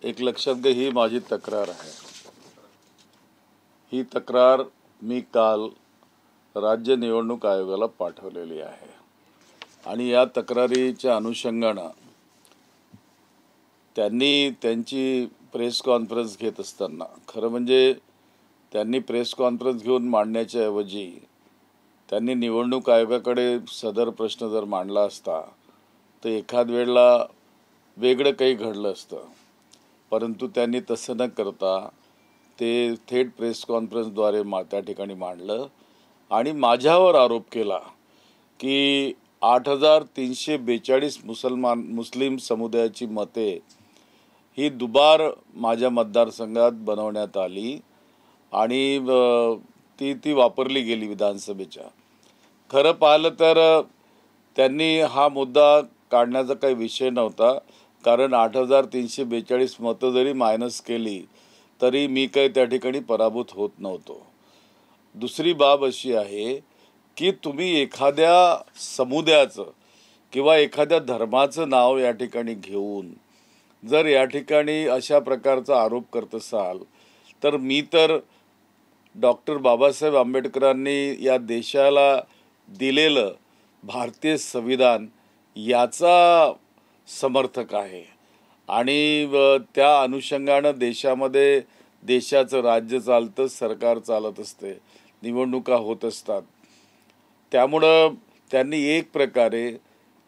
एक लक्षात घ्या, ही माझी तक्रार आहे। ही तक्रार मी काल राज्य निवडणूक आयोगाला पाठवलेली आहे आणि या तक्रारीच्या अनुषंगाने त्यांनी त्यांची प्रेस कॉन्फरन्स घेत असताना खरं म्हणजे त्यांनी प्रेस कॉन्फरन्स घेऊन मांडण्याच्या ऐवजी त्यांनी निवडणूक आयोगाकडे सदर प्रश्न जर मांडला असता तर एखाद वेळेला वेगळं काही घडलं असतं, परंतु त्यांनी तसं न करता ते थेट प्रेस कॉन्फरन्सद्वारे त्या ठिकाणी मांडलं आणि माझ्यावर आरोप केला की 8,342 मुस्लिम समुदायाची मते ही दुबार माझ्या मतदारसंघात बनवण्यात आली आणि ती वापरली गेली विधानसभेच्या। खरं पाहिलं तर त्यांनी हा मुद्दा काढण्याचा काही विषय नव्हता, कारण 8,342 मतं जरी मायनस केली तरी मी काही त्या ठिकाणी पराभूत होत नव्हतो। दुसरी बाब अशी आहे की तुम्ही एखाद्या समुदायाचं किंवा एखाद्या धर्माचं नाव या ठिकाणी घेऊन जर या ठिकाणी अशा प्रकारचा आरोप करत असाल तर मी तर डॉक्टर बाबासाहेब आंबेडकरांनी या देशाला दिलेलं भारतीय संविधान याचा समर्थक आहे आणि त्या अनुषंगाने देशामध्ये देशाचं राज्य चालतं, सरकार चालत असते, निवडणुका होत असतात। त्यामुळं त्यांनी एक प्रकारे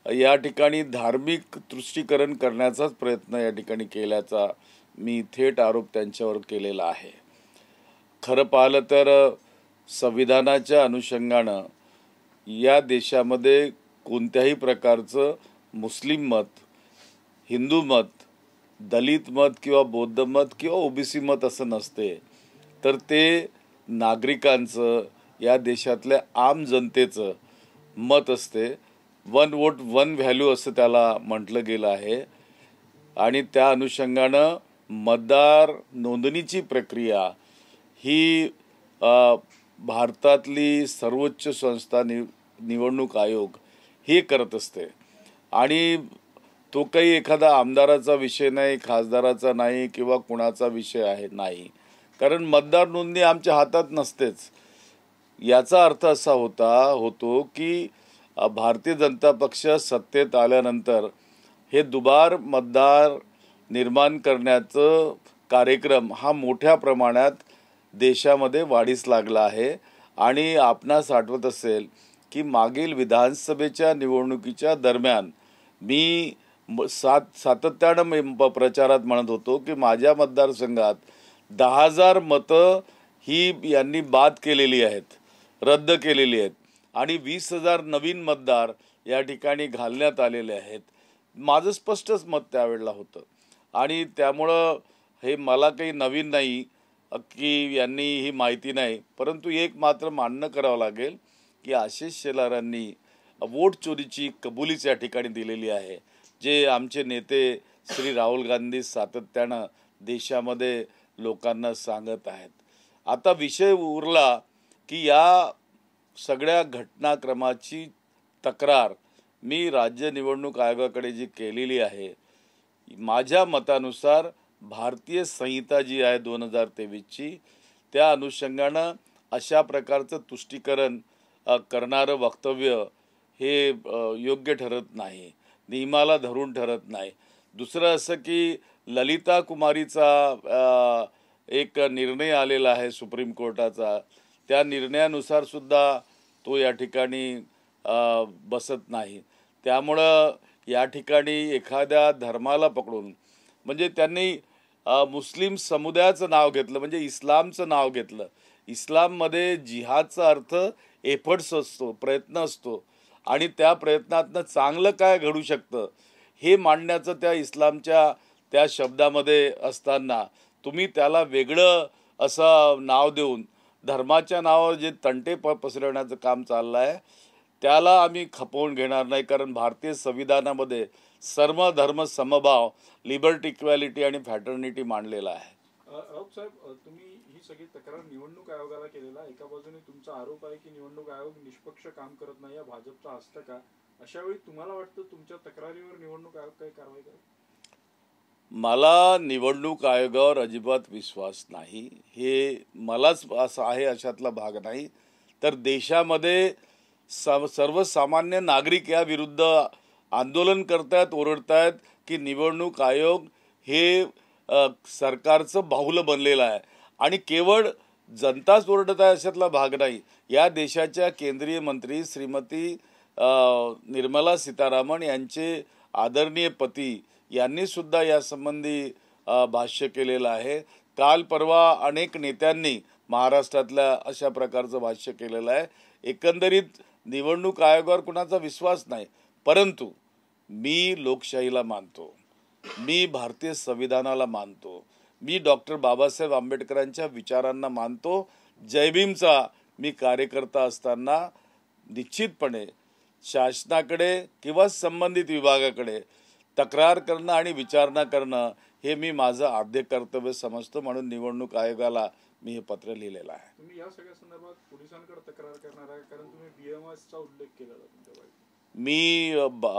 या ठिकाणी धार्मिक तुष्टीकरण करण्याचाच प्रयत्न या ठिकाणी केल्याचा मी थेट आरोप त्यांच्यावर केलेला आहे। खरं पाहिलं तर संविधानाच्या अनुषंगाने या देशामध्ये कोणत्याही प्रकारचं मुस्लिम मत, हिंदू मत, दलित मत किंवा बौद्ध मत किंवा ओबीसी मत असं नसते, तर ते नागरिकांचं, या देशातल्या आम जनतेचं मत असते। वन वोट वन व्हॅल्यू असं त्याला म्हटलं गेलं आहे आणि त्या अनुषंगानं मतदार नोंदणीची प्रक्रिया ही भारतातली सर्वोच्च संस्था निवडणूक आयोग हे करत असते आणि तो काही एखादा आमदाराचा विषय नाही, खासदाराचा नाही किंवा कुणाचा विषय आहे नाही, कारण मतदार नोंदणी आमच्या हातात नसतेच। याचा अर्थ असा होतो की भारतीय जनता पक्ष सत्तेत आल्यानंतर हे दुबार मतदार निर्माण करण्याचं कार्यक्रम हा मोठ्या प्रमाणात देशामध्ये वाढीस लागला आहे आणि आपणास आठवत असेल की मागील विधानसभेच्या निवडणुकीच्या दरम्यान मी सातत्यानं प्रचारात म्हणत होतो की माझ्या मतदारसंघात 10,000 मतं ही यांनी बाद केलेली आहेत, रद्द केलेली आहेत आणि 20,000 नवीन मतदार या ठिकाणी घालण्यात आलेले आहेत। माझं स्पष्टच मत त्यावेळेला होतं आणि त्यामुळं हे मला काही नवीन नाही की यांनी ही माहिती नाही, परंतु एक मात्र मान्य करावं लागेल की आशिष शेलारांनी वोट चोरीची कबुलीच या ठिकाणी दिलेली आहे, जे आमचे नेते श्री राहुल गांधी सातत्यानं देशामध्ये लोकांना सांगत आहेत। आता विषय उरला की या सगळ्या घटनाक्रमाची तक्रार मी राज्य निवडणूक आयोगाकडे जी केलेली आहे, माझ्या मतानुसार भारतीय संहिता जी आहे 2023 ची, त्या अनुषंगानं अशा प्रकारचं तुष्टीकरण करणारं वक्तव्य हे योग्य ठरत नाही, नियमाला धरून ठरत नाही। दुसरं असं की ललिता कुमारीचा एक निर्णय आलेला आहे सुप्रीम कोर्टाचा, त्या निर्णयानुसार सुद्धा तो या ठिकाणी बसत नाही। त्यामुळं या ठिकाणी एखाद्या धर्माला पकडून म्हणजे त्यांनी मुस्लिम समुदायाचं नाव घेतलं, म्हणजे इस्लामचं नाव घेतलं। इस्लाममध्ये जिहादचा अर्थ एफर्ट्स असतो, प्रयत्न असतो आणि त्या प्रयत्नातनं चांगलं काय घडू शकतं हे मांडण्याचं त्या इस्लामच्या त्या शब्दामध्ये असताना तुम्ही त्याला वेगळं असं नाव देऊन धर्माच्या नावावर जे तंटे पसरवण्याचं काम चाललं आहे त्याला आम्ही खपवून घेणार नाही, कारण भारतीय संविधानामध्ये सर्व धर्म समभाव, लिबर्टी, इक्वॅलिटी आणि फ्रॅटर्निटी मांडलेला आहे। राऊत साहेब, तुम्ही ही सगळी तक्रार निवडणूक आयोगाला केलेला, एका बाजूने तुमचा आरोप आहे की निवडणूक आयोग निष्पक्ष काम करत नाही, या भाजपचा हस्तक आहे, अशा वेळी तुम्हाला वाटतं तुमच्या तक्रारीवर निवडणूक आयोग काही कारवाई करेल? मला निवडणूक आयोगावर अजिबात विश्वास नाही, हे मलाच असं आहे अशातला भाग नाही, तर देशामध्ये सर्वसामान्य नागरिक या विरुद्ध आंदोलन करतायत, ओरडतायत की निवडणूक आयोग हे सरकारचं बाहुलं बनलेलं आहे आणि केवळ जनताच ओरडत आहे अशातला भाग नाही। या देशाच्या केंद्रीय मंत्री श्रीमती निर्मला सीतारामन यांचे आदरणीय पती यांनी सुद्धा यासंबंधी भाष्य केलेलं आहे। काल परवा अनेक नेत्यांनी महाराष्ट्रातल्या अशा प्रकारचं भाष्य केलेलं आहे। एकंदरीत निवडणूक आयोगावर कुणाचा विश्वास नाही, परंतु मी लोकशाहीला मानतो, मी भारतीय संविधानाला मानतो, मी डॉक्टर बाबासाहेब आंबेडकरांच्या विचारांना मानतो। जय भीमचा मी कार्यकर्ता असताना निश्चितपणे शासनाकडे किंवा संबंधित विभागाकडे तक्रार करणं आणि विचारणा करणं हे मी माझं आद्य कर्तव्य समजतो, म्हणून निवडणूक आयोगाला मी हे पत्र लिहिलेलं आहे। तुम्ही या सगळ्या संदर्भात पोलिसांकडे तक्रार करणार आहे, कारण तुम्ही BMSचा उल्लेख केला तुमच्या बाईत। मी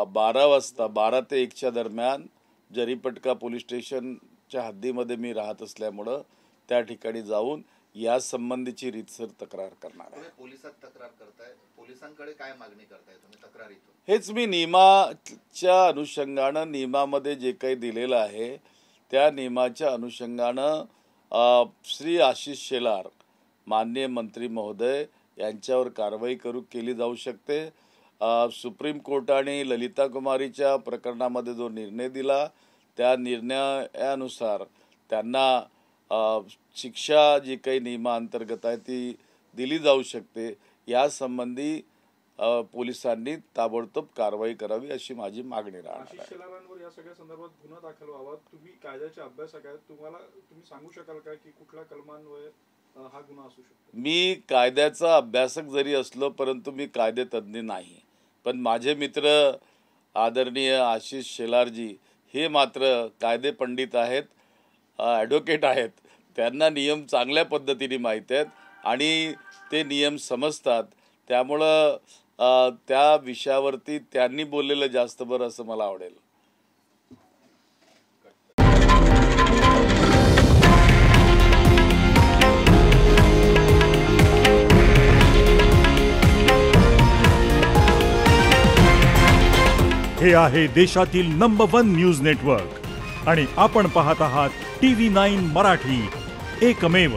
12 वाजता 12 ते 1च्या दरम्यान जरीपटका पोलीस स्टेशनच्या हद्दीमध्ये मी राहत असल्यामुळं त्या ठिकाणी जाऊन या संबंधीची रीतसर तक्रार करणार आहे। पोलिसात तक्रार करताय, पोलिसांकडे काय मागणी करताय तुम्ही तक्रारीतून? हेच मी नियमाच्या अनुषंगानं, नियमामध्ये जे काही दिलेलं आहे त्या नियमाच्या अनुषंगानं श्री आशिष शेलार माननीय मंत्री महोदय यांच्यावर कारवाई केली जाऊ शकते। सुप्रीम कोर्टाने ललिता कुमारीच्या प्रकरणामध्ये जो निर्णय दिला त्या निर्णयानुसार त्यांना शिक्षा जी काही नियमांतर्गत आहे ती दिली जाऊ शकते। या संबंधी पोलिसांनी ताबडतोब कारवाई करावी अशी माझी मागणी राहणार आहे। आशिष शेलारांवर या सगळ्या संदर्भात गुन्हा दाखल व्हावा, तुम्ही कायद्याच्या अभ्यासक आहेत, तुम्ही सांगू शकाल का की कुठल्या कलमांवर हा गुन्हा असू शकतो? मी कायद्याचा अभ्यासक जरी असलो परंतु मी कायदेतज्ञ नाही, पण माझे मित्र आदरणीय आशिष शेलारजी हे मात्र कायदे पंडित आहेत, ॲडव्होकेट आहेत, त्यांना नियम चांगल्या पद्धतीने माहीत आहेत आणि ते नियम समजतात, त्यामुळं त्या विषयावरती त्यांनी बोललेलं जास्त बरं असं मला आवडेल। हे आहे देशातील नंबर 1 न्यूज नेटवर्क आणि आपण पाहत आहात TV9 मराठी, एकमेव।